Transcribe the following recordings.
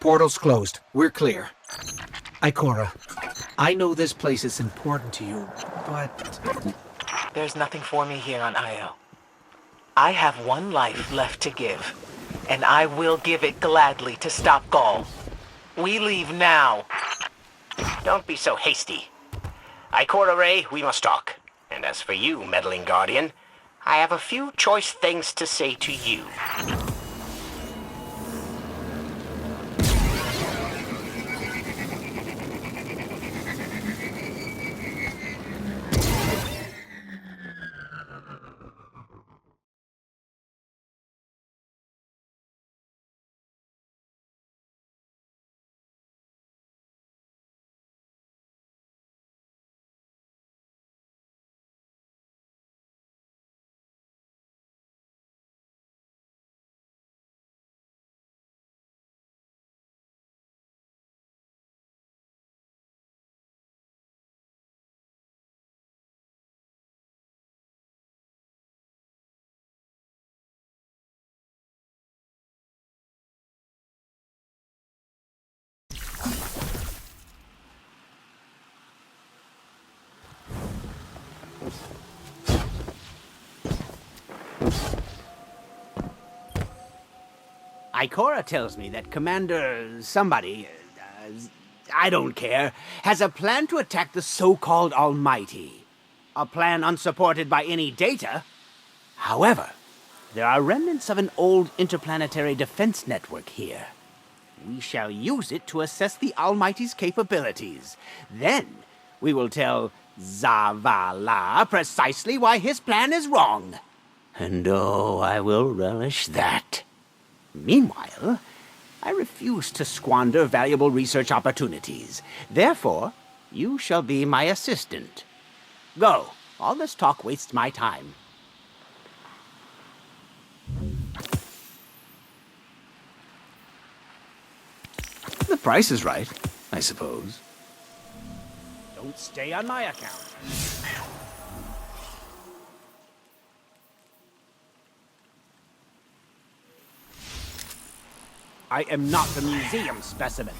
Portal's closed. We're clear. Ikora, I know this place is important to you, but... There's nothing for me here on Io. I have one life left to give, and I will give it gladly to stop Gaul. We leave now. Don't be so hasty. Ikora Rey, we must talk. And as for you, meddling guardian, I have a few choice things to say to you. Ikora tells me that Commander somebody, I don't care, has a plan to attack the so-called Almighty. A plan unsupported by any data. However, there are remnants of an old interplanetary defense network here. We shall use it to assess the Almighty's capabilities. Then, we will tell Zavala precisely why his plan is wrong. And oh, I will relish that. Meanwhile, I refuse to squander valuable research opportunities. Therefore, you shall be my assistant. Go. All this talk wastes my time. The price is right, I suppose. Don't stay on my account. I am not a museum specimen.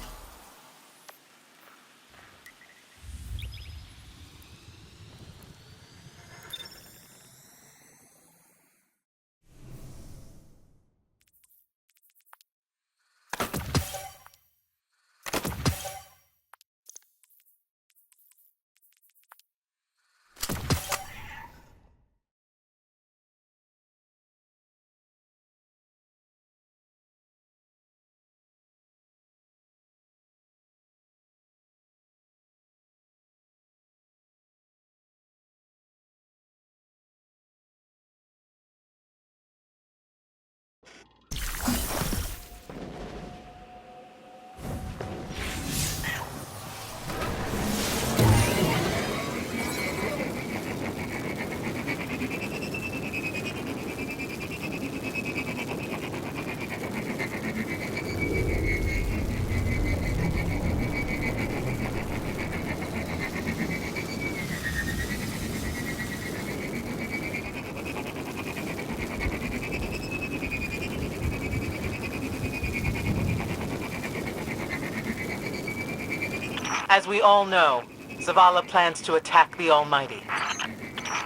As we all know, Zavala plans to attack the Almighty.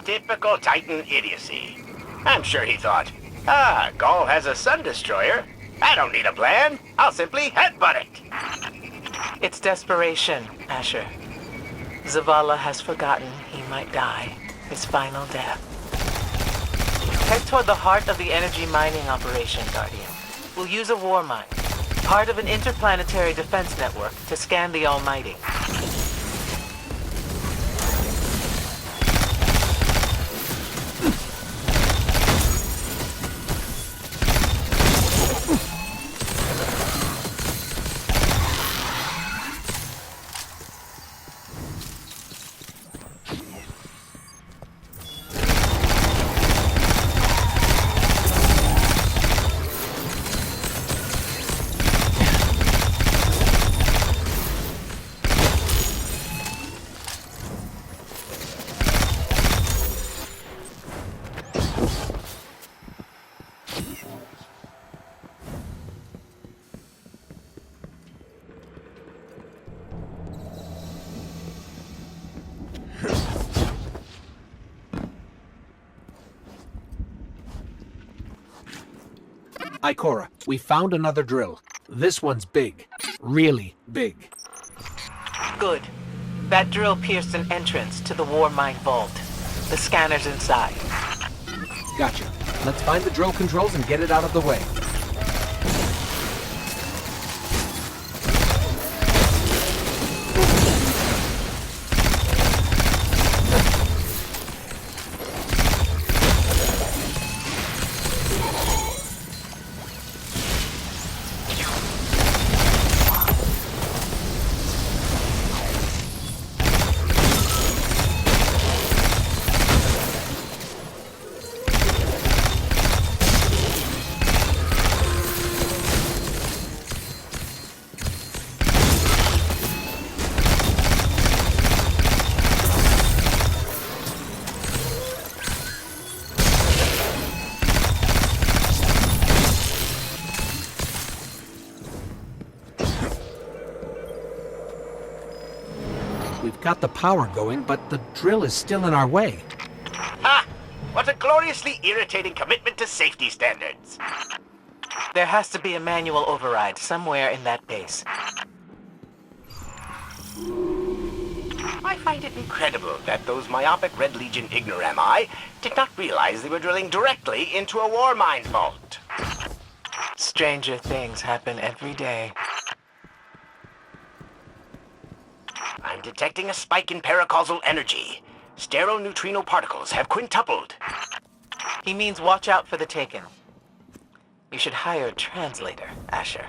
Typical Titan idiocy. I'm sure he thought, Gaul has a sun destroyer. I don't need a plan. I'll simply headbutt it. It's desperation, Asher. Zavala has forgotten he might die, his final death. Head toward the heart of the energy mining operation, Guardian. We'll use a war mine, part of an interplanetary defense network, to scan the Almighty. Ikora, we found another drill. This one's big. Really big. Good. That drill pierced an entrance to the War Mine Vault. The scanner's inside. Gotcha. Let's find the drill controls and get it out of the way. We've got the power going, but the drill is still in our way. Ha! What a gloriously irritating commitment to safety standards. There has to be a manual override somewhere in that base. I find it incredible that those myopic Red Legion ignorami did not realize they were drilling directly into a war mine vault. Stranger things happen every day. I'm detecting a spike in paracausal energy. Sterile neutrino particles have quintupled. He means watch out for the Taken. You should hire a translator, Asher.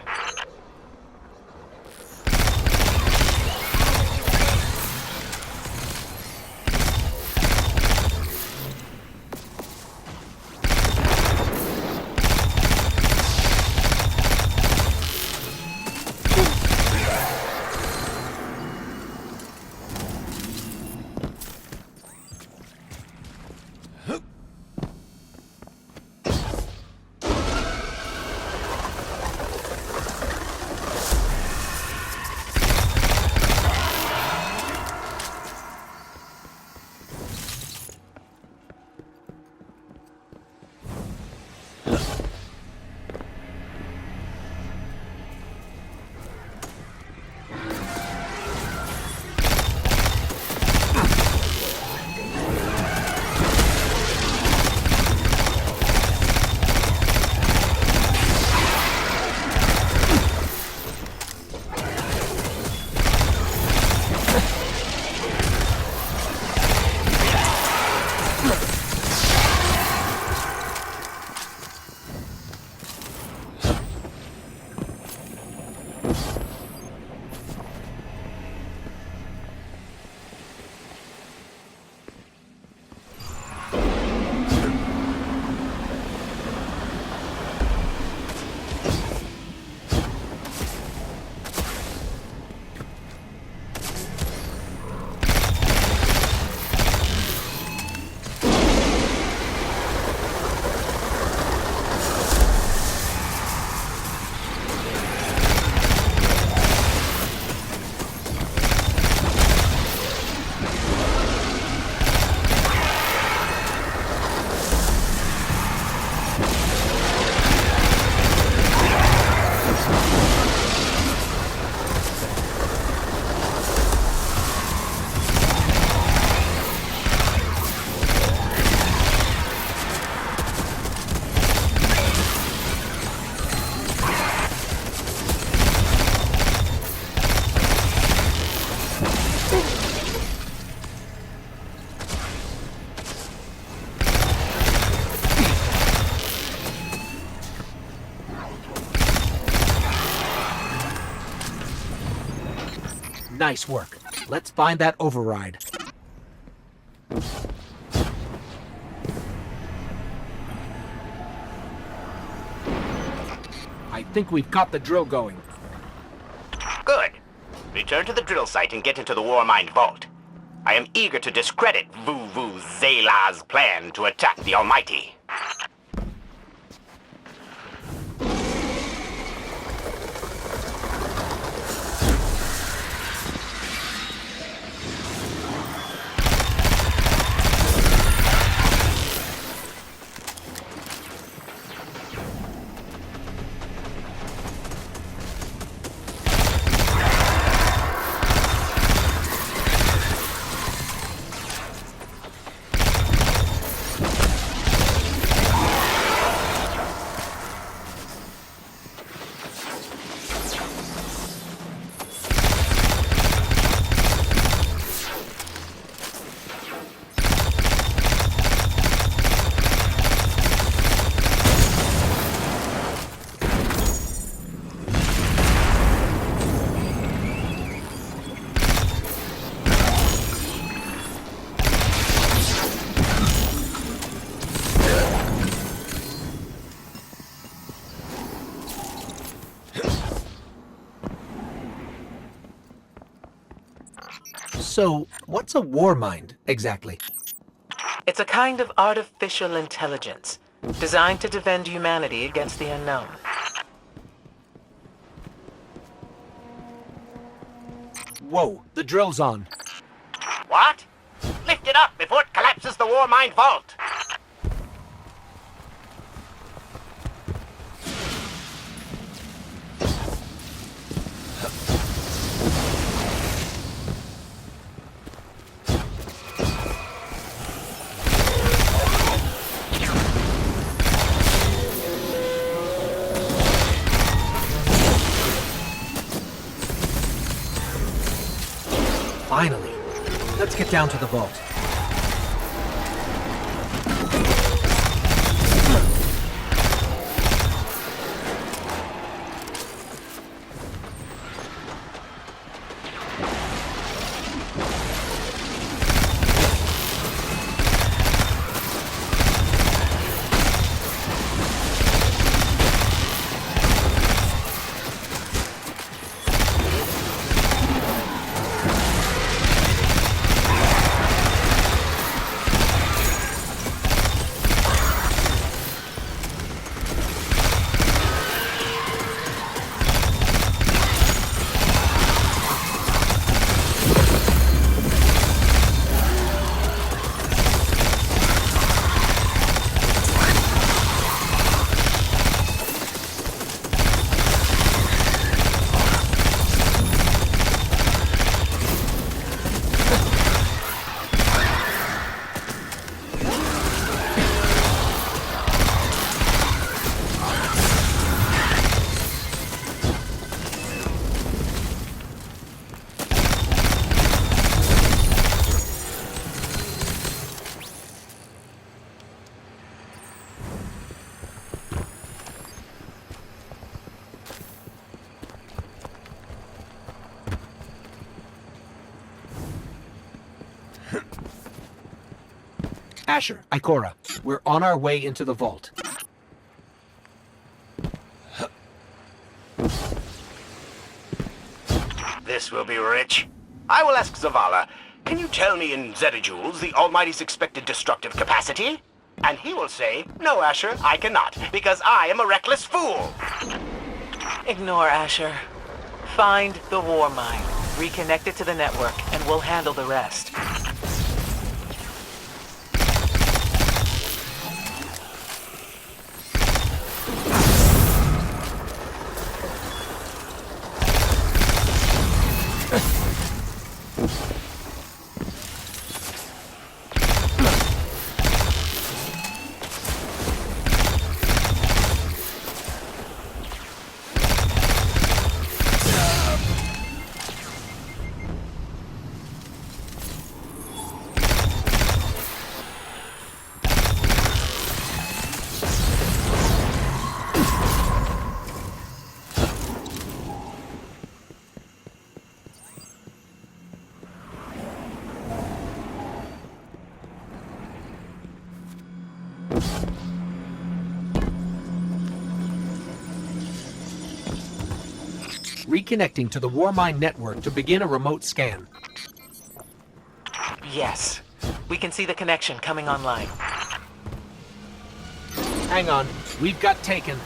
Nice work. Let's find that override. I think we've got the drill going. Good. Return to the drill site and get into the war mine vault. I am eager to discredit Vu Zela's plan to attack the Almighty. So, what's a war mind, exactly? It's a kind of artificial intelligence designed to defend humanity against the unknown. Whoa, the drill's on. What? Lift it up before it collapses the war mine vault. Finally. Let's get down to the vault. Asher, Ikora, we're on our way into the vault. This will be rich. I will ask Zavala, can you tell me in zetajoules the Almighty's expected destructive capacity? And he will say, no, Asher, I cannot, because I am a reckless fool. Ignore Asher. Find the war mine, reconnect it to the network, and we'll handle the rest. Reconnecting to the Warmind network to begin a remote scan. Yes. We can see the connection coming online. Hang on, we've got taken.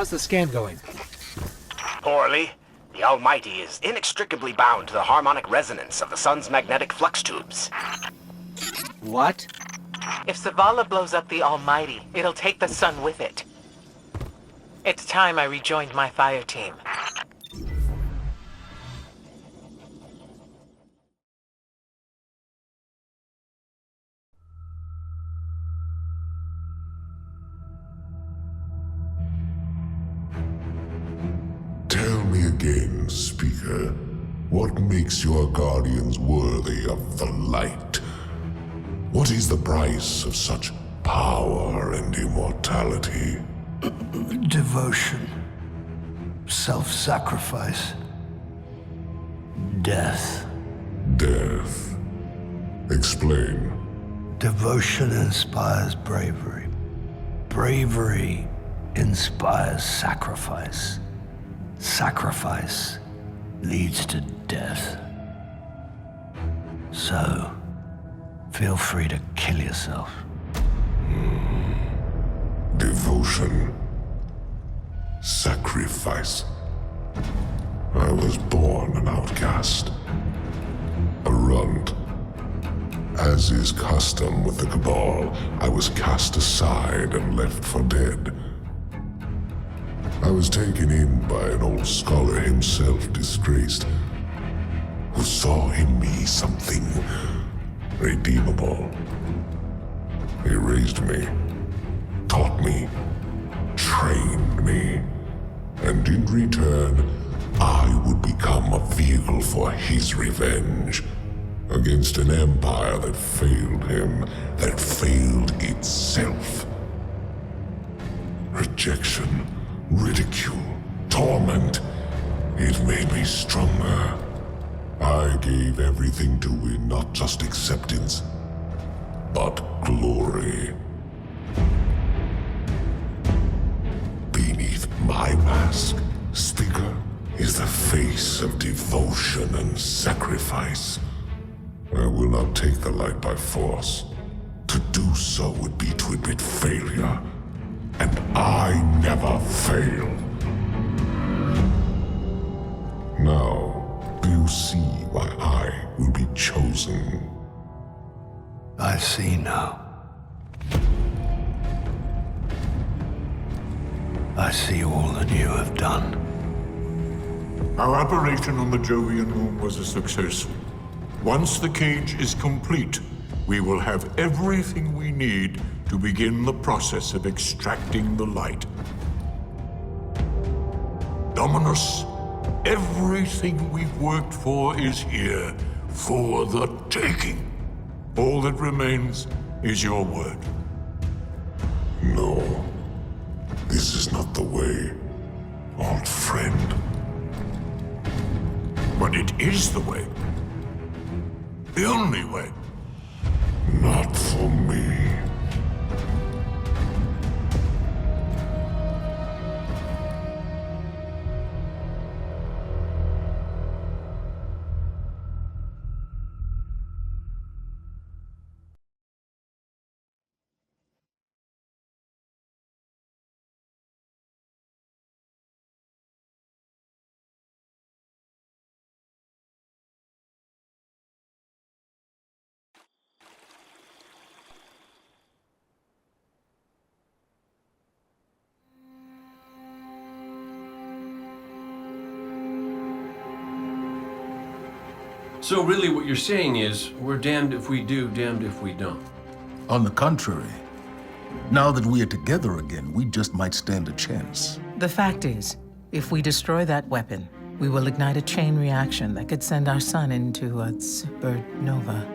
How's the scan going? Poorly. The Almighty is inextricably bound to the harmonic resonance of the sun's magnetic flux tubes. What? If Zavala blows up the Almighty, it'll take the sun with it. It's time I rejoined my fire team. Tell me again, Speaker, what makes your guardians worthy of the light? What is the price of such power and immortality? Devotion. Self-sacrifice. Death. Death. Explain. Devotion inspires bravery. Bravery inspires sacrifice. Sacrifice leads to death. So, feel free to kill yourself. Devotion. Sacrifice. I was born an outcast. A runt. As is custom with the Cabal, I was cast aside and left for dead. I was taken in by an old scholar himself disgraced, who saw in me something redeemable. He raised me, taught me, trained me, and in return, I would become a vehicle for his revenge against an empire that failed him, that failed itself. Rejection, ridicule, torment. It made me stronger. I gave everything to win not just acceptance, but glory. Beneath my mask, Speaker, is the face of devotion and sacrifice. I will not take the light by force. To do so would be to admit failure. And I never fail. Now, do you see why I will be chosen? I see now. I see all that you have done. Our operation on the Jovian moon was a success. Once the cage is complete, we will have everything we need to begin the process of extracting the light. Dominus, everything we've worked for is here, for the taking. All that remains is your word. No. This is not the way, old friend. But it is the way. The only way. Not for me. So really what you're saying is, we're damned if we do, damned if we don't. On the contrary, now that we are together again, we just might stand a chance. The fact is, if we destroy that weapon, we will ignite a chain reaction that could send our sun into a supernova.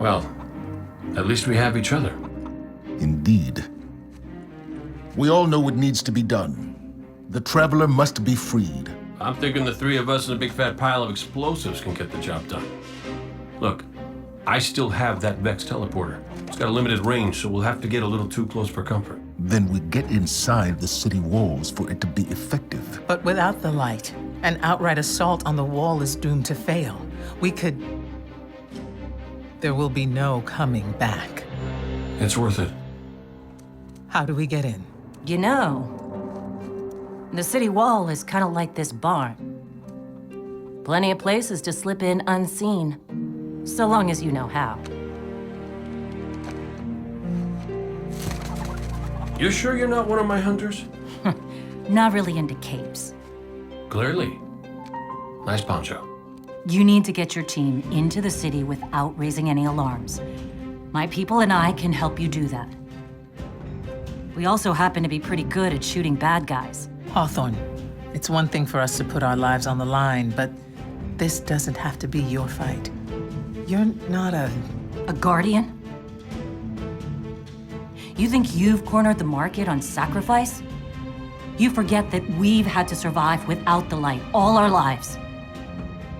Well, at least we have each other. Indeed. We all know what needs to be done. The Traveler must be freed. I'm thinking the three of us and a big fat pile of explosives can get the job done. Look, I still have that Vex teleporter. It's got a limited range, so we'll have to get a little too close for comfort. Then we get inside the city walls for it to be effective. But without the light, an outright assault on the wall is doomed to fail. We could... There will be no coming back. It's worth it. How do we get in? You know, the city wall is kind of like this barn. Plenty of places to slip in unseen, so long as you know how. You sure you're not one of my hunters? Not really into capes. Clearly. Nice poncho. You need to get your team into the city without raising any alarms. My people and I can help you do that. We also happen to be pretty good at shooting bad guys. Hawthorne, it's one thing for us to put our lives on the line, but this doesn't have to be your fight. You're not a guardian? You think you've cornered the market on sacrifice? You forget that we've had to survive without the light all our lives.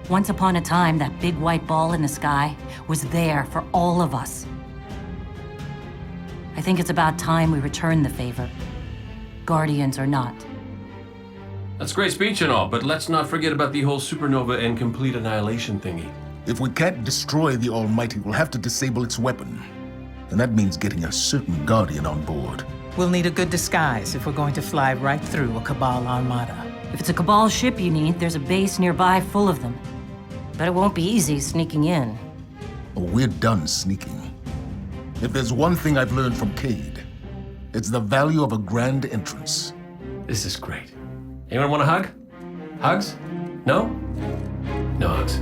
Once upon a time, that big white ball in the sky was there for all of us. I think it's about time we return the favor, guardians or not. That's great speech and all, but let's not forget about the whole supernova and complete annihilation thingy. If we can't destroy the Almighty, we'll have to disable its weapon. And that means getting a certain Guardian on board. We'll need a good disguise if we're going to fly right through a Cabal armada. If it's a Cabal ship you need, there's a base nearby full of them. But it won't be easy sneaking in. Oh, we're done sneaking. If there's one thing I've learned from Cade, it's the value of a grand entrance. This is great. Anyone want a hug? Hugs? No? No hugs.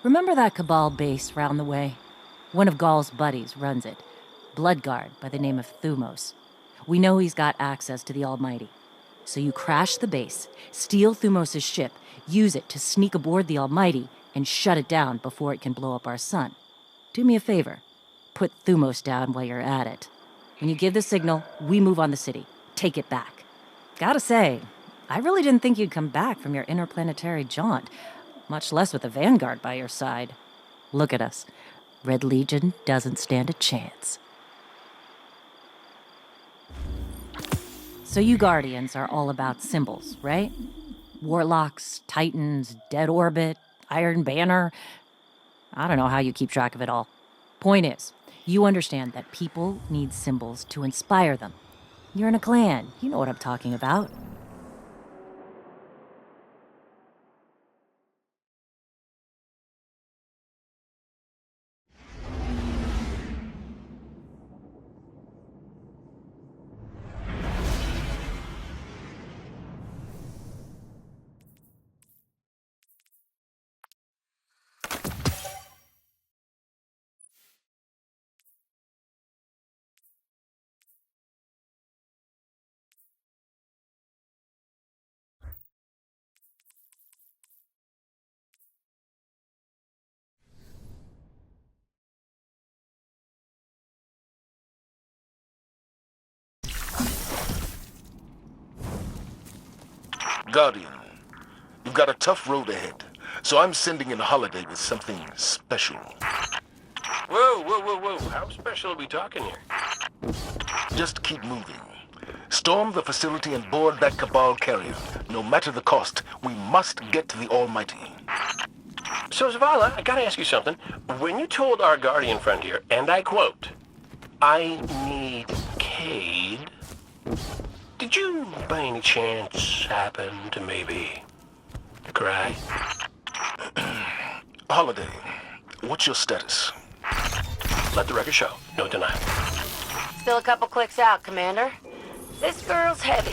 Remember that Cabal base round the way? One of Gaul's buddies runs it. Bloodguard by the name of Thumos. We know he's got access to the Almighty. So you crash the base, steal Thumos' ship, use it to sneak aboard the Almighty, and shut it down before it can blow up our sun. Do me a favor. Put Thumos down while you're at it. When you give the signal, we move on the city. Take it back. Gotta say, I really didn't think you'd come back from your interplanetary jaunt, much less with a Vanguard by your side. Look at us. Red Legion doesn't stand a chance. So you Guardians are all about symbols, right? Warlocks, Titans, Dead Orbit, Iron Banner. I don't know how you keep track of it all. Point is, you understand that people need symbols to inspire them. You're in a clan. You know what I'm talking about. Guardian, you've got a tough road ahead, so I'm sending in Holiday with something special. Whoa. How special are we talking here? Just keep moving. Storm the facility and board that Cabal carrier. No matter the cost, we must get to the Almighty. So, Zavala, I gotta ask you something. When you told our Guardian friend here, and I quote, "I need Cade," did you, by any chance, happen to maybe cry? Holiday, what's your status? Let the record show. No denial. Still a couple clicks out, Commander. This girl's heavy.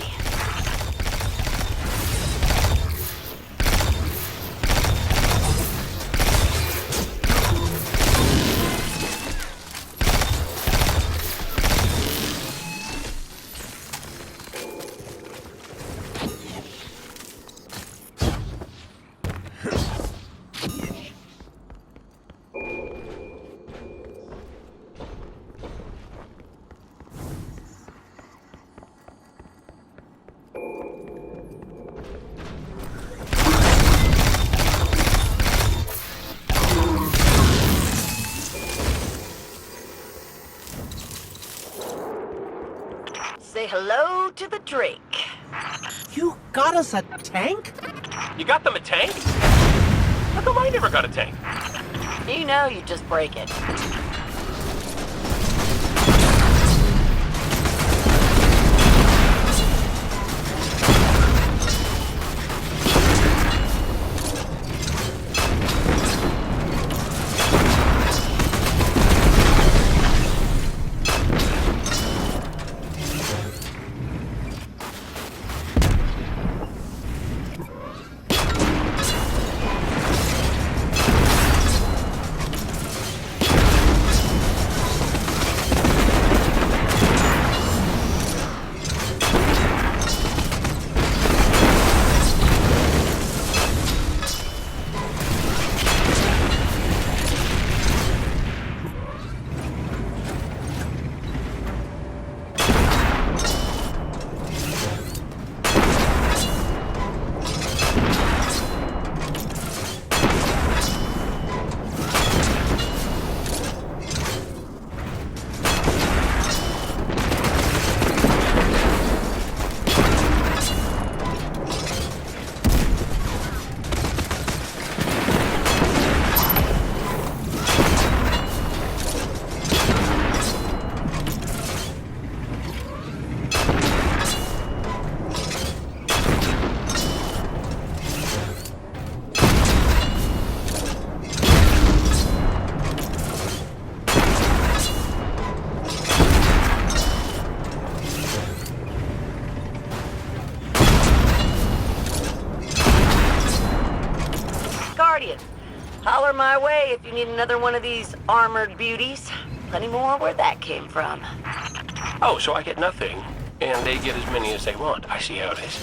Say hello to the Drake. You got us a tank? You got them a tank? How come I never got a tank? You know you just break it. Guardian, holler my way if you need another one of these armored beauties. Plenty more where that came from. Oh, so I get nothing, and they get as many as they want. I see how it is.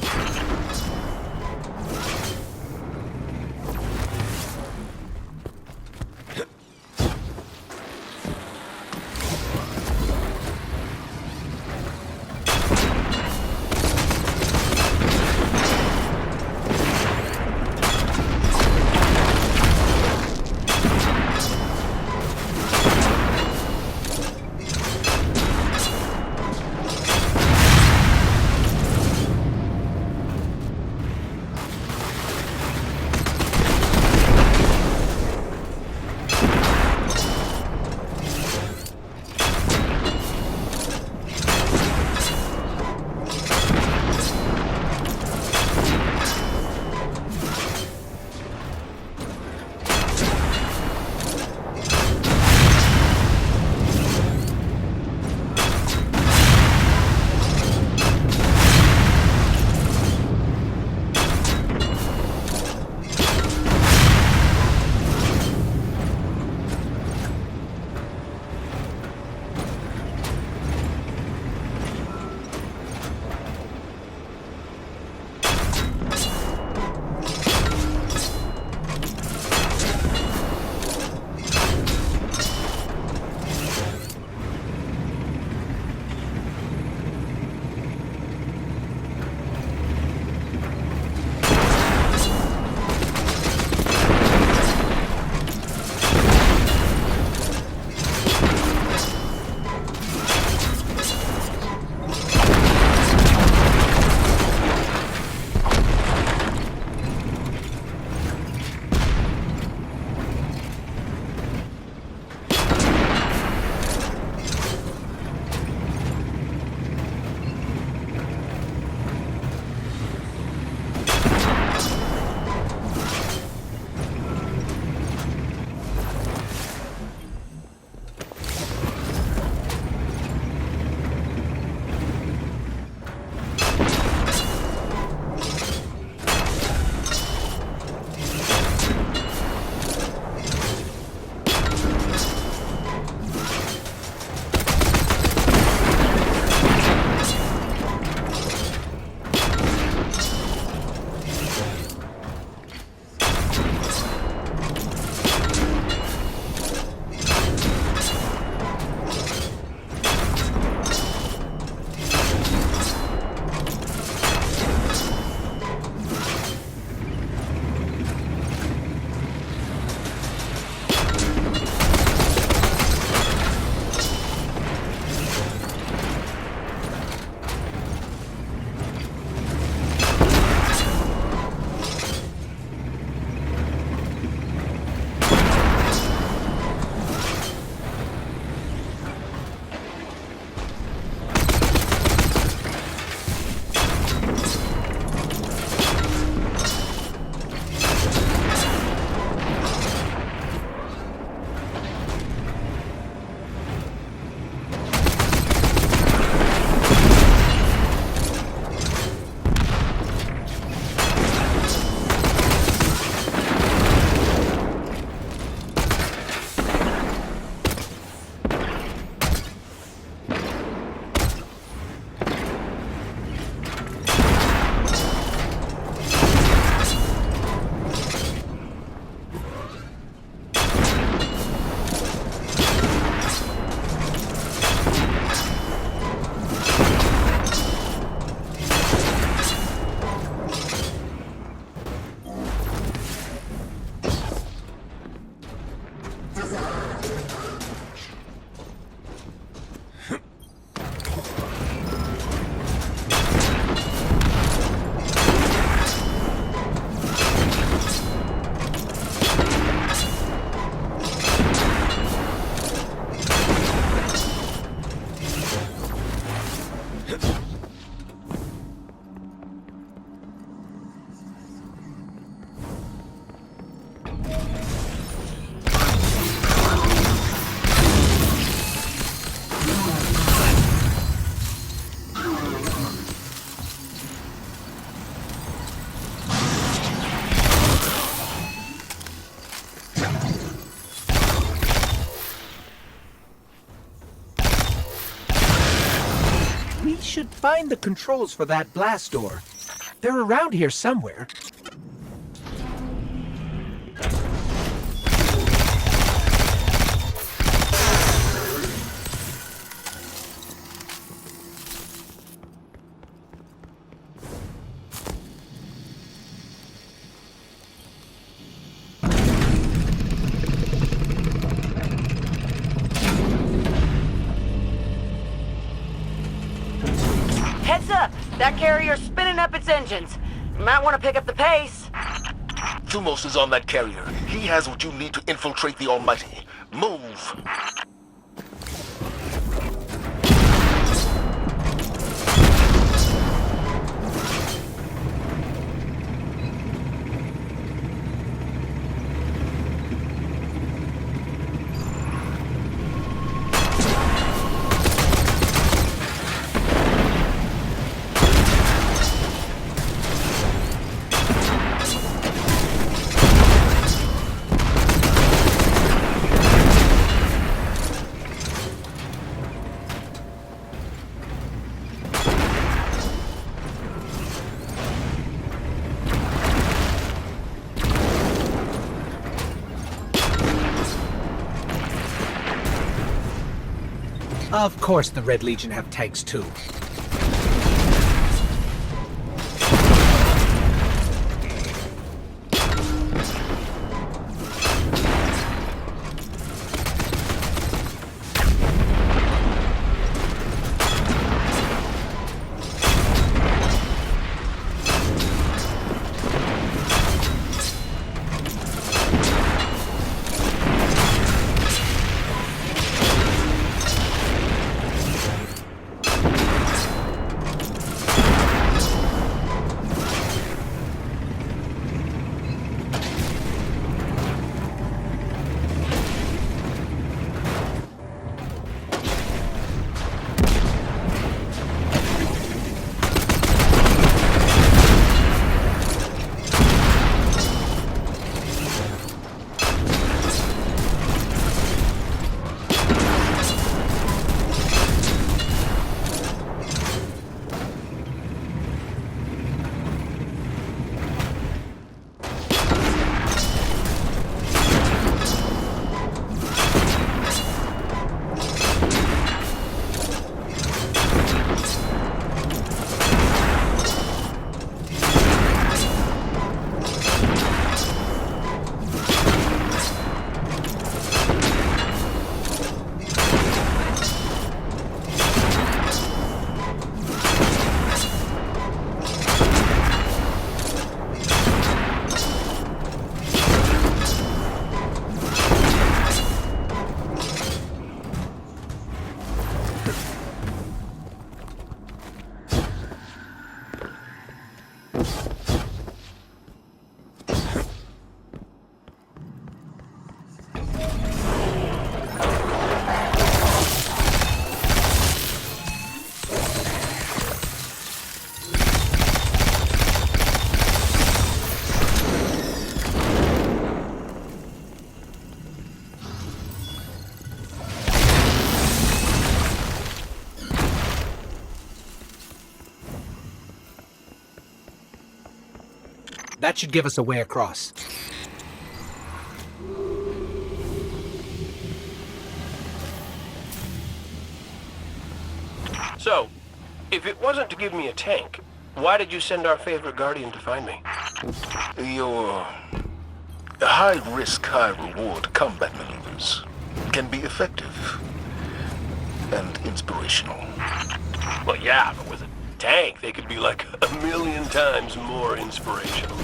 should find the controls for that blast door. They're around here somewhere. Heads up! That carrier's spinning up its engines. You might want to pick up the pace. Thumos is on that carrier. He has what you need to infiltrate the Almighty. Move! Of course the Red Legion have tanks too. That should give us a way across. So, if it wasn't to give me a tank, why did you send our favorite Guardian to find me? Your high-risk, high-reward combat maneuvers can be effective and inspirational. Well, yeah, but with a tank, they could be like 1,000,000 times more inspirational.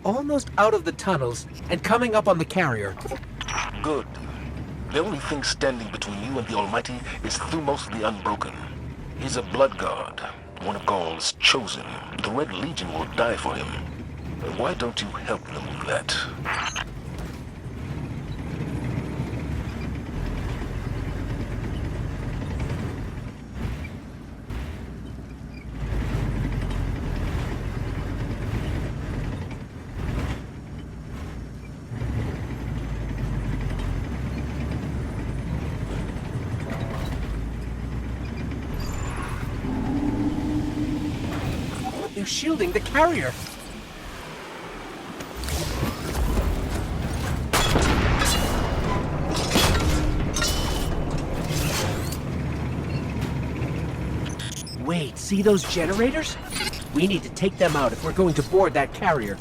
almost out of the tunnels and coming up on the carrier. Good. The only thing standing between you and the Almighty is Thumos the Unbroken. He's a blood god, one of Gaul's chosen. The Red Legion will die for him. Why don't you help them with that? They're shielding the carrier. Wait, see those generators? We need to take them out if we're going to board that carrier.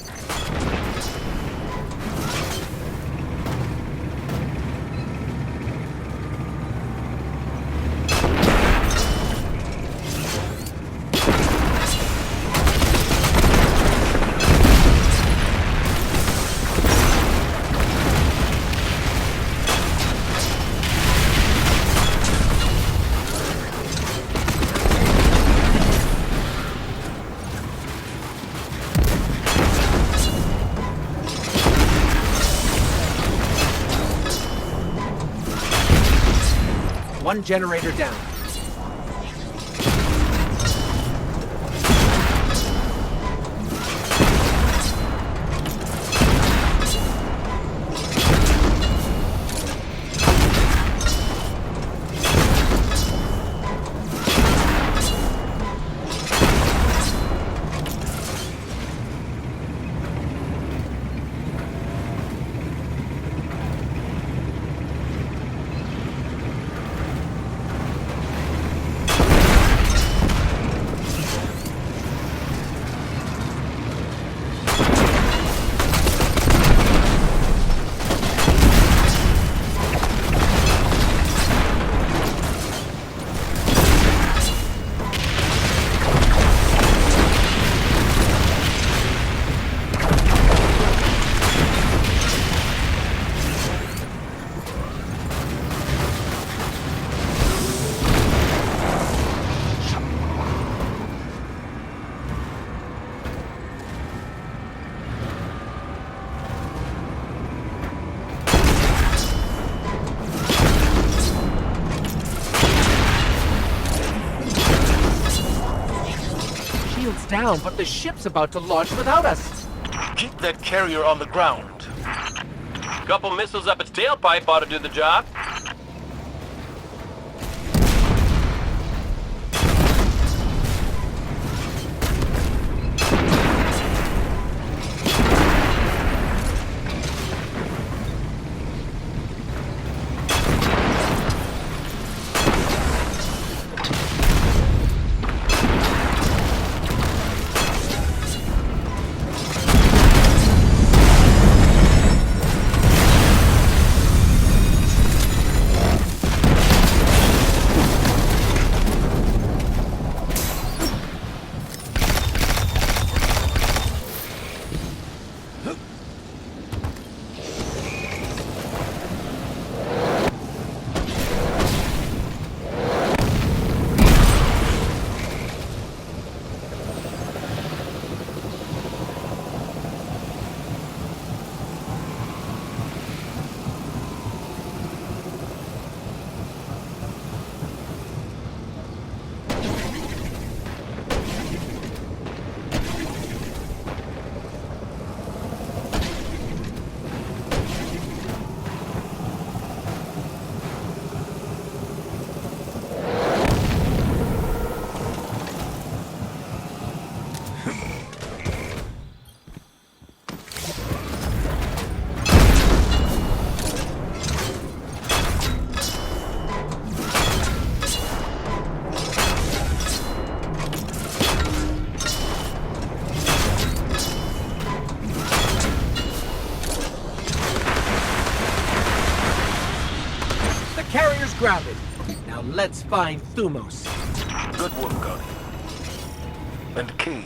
One generator down. Down, but the ship's about to launch without us. Keep that carrier on the ground. Couple missiles up its tailpipe ought to do the job. Carrier's grounded. Now let's find Thumos. Good work, Guardian. And Cade,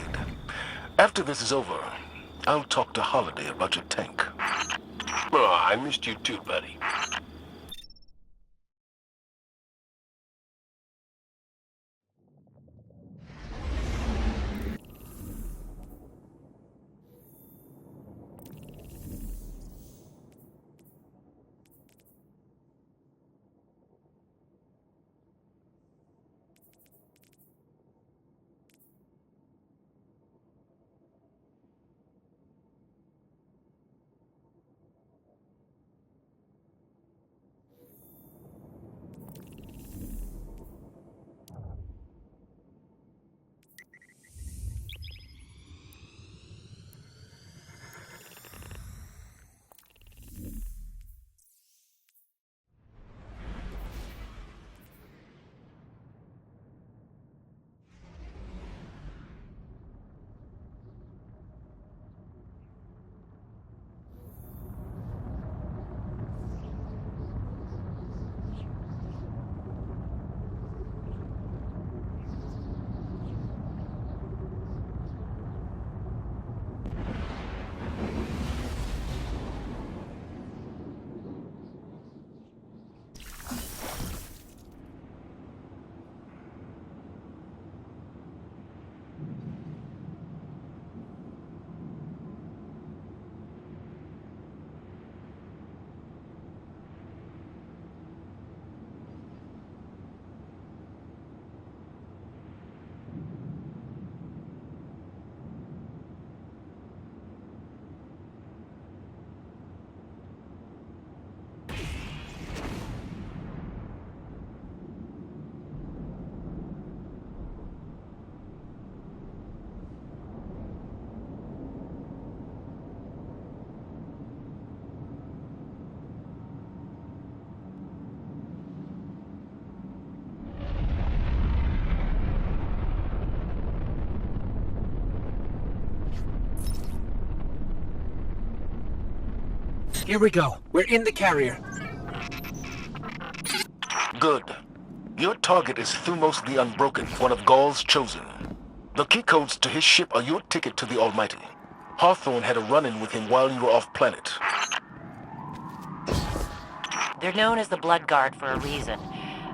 after this is over, I'll talk to Holiday about your tank. Oh, I missed you too, buddy. Here we go. We're in the carrier. Good. Your target is Thumos the Unbroken, one of Gaul's chosen. The key codes to his ship are your ticket to the Almighty. Hawthorne had a run-in with him while you were off-planet. They're known as the Blood Guard for a reason.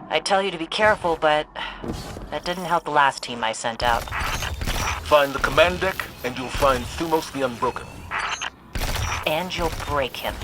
I tell you to be careful, but that didn't help the last team I sent out. Find the command deck, and you'll find Thumos the Unbroken. And you'll break him.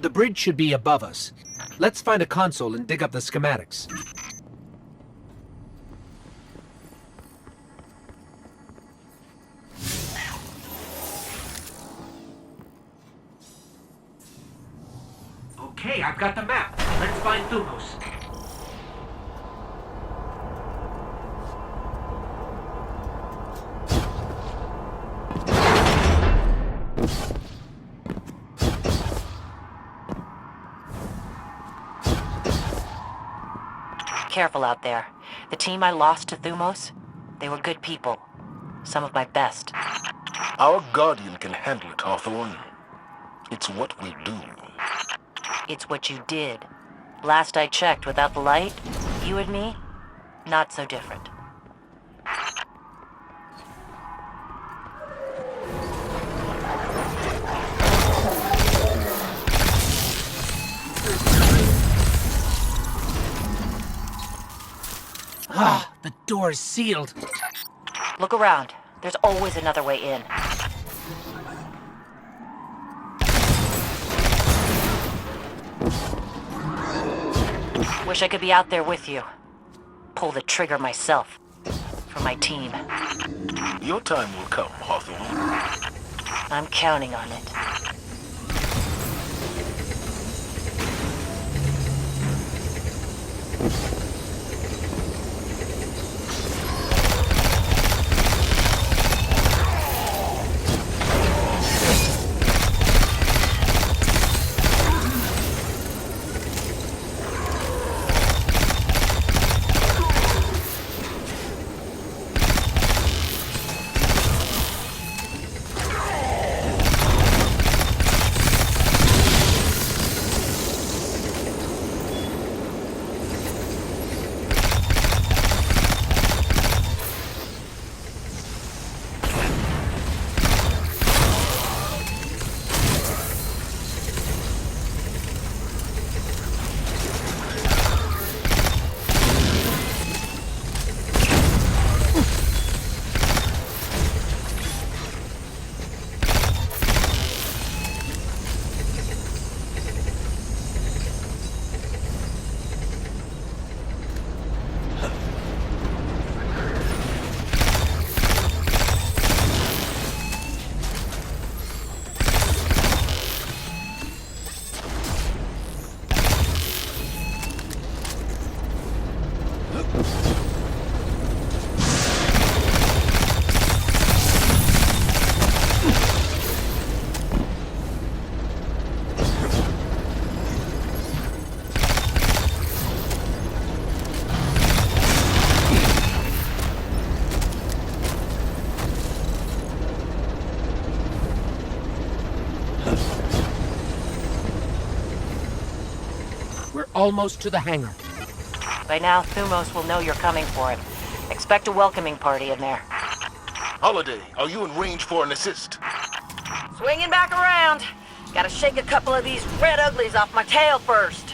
The bridge should be above us. Let's find a console and dig up the schematics. Okay, I've got the map. Let's find Thumos. careful out there. The team I lost to Thumos, they were good people. Some of my best. Our Guardian can handle it, Hawthorne. It's what we do. It's what you did. Last I checked, without the light, you and me, not so different. Ah, the door's sealed. Look around. There's always another way in. Wish I could be out there with you. Pull the trigger myself. For my team. Your time will come, Hawthorne. I'm counting on it. Almost to the hangar. By now, Thumos will know you're coming for him. Expect a welcoming party in there. Holiday, are you in range for an assist? Swinging back around. Gotta shake a couple of these red uglies off my tail first.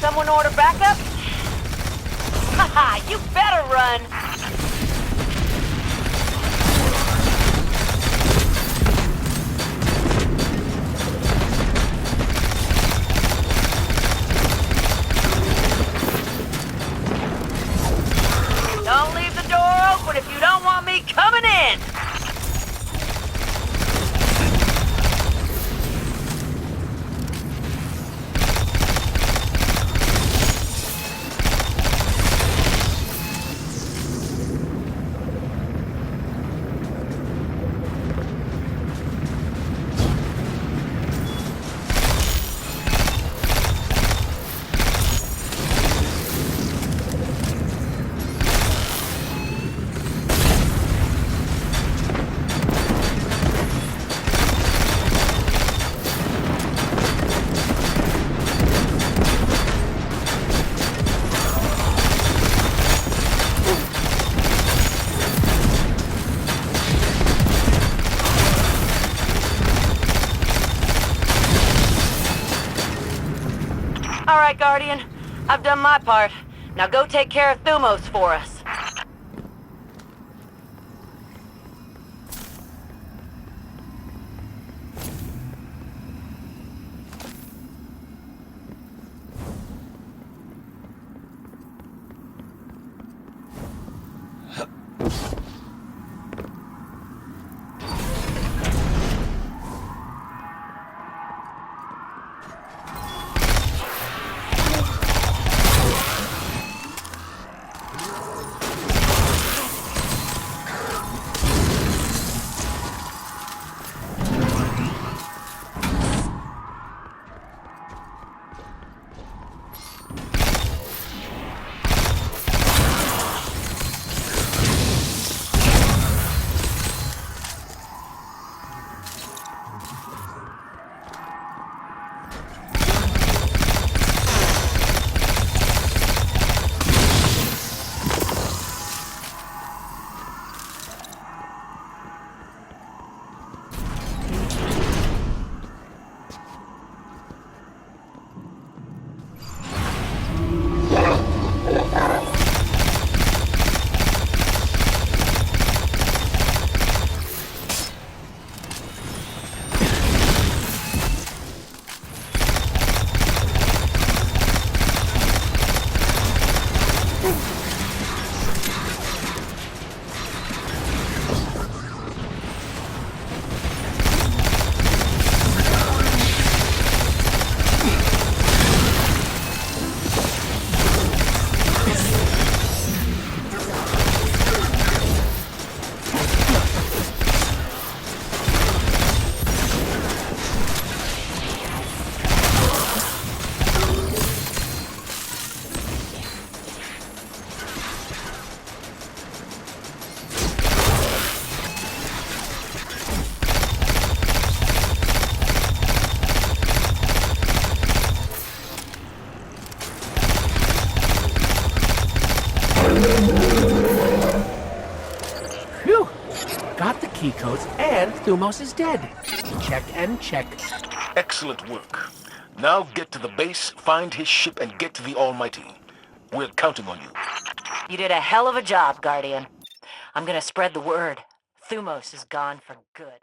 Someone order backup? Haha, you better run! Don't leave the door open if you don't want me coming in! All right, Guardian. I've done my part. Now go take care of Thumos for us. Phew! Got the key codes, and Thumos is dead. Check and check. Excellent work. Now get to the base, find his ship, and get to the Almighty. We're counting on you. You did a hell of a job, Guardian. I'm gonna spread the word. Thumos is gone for good.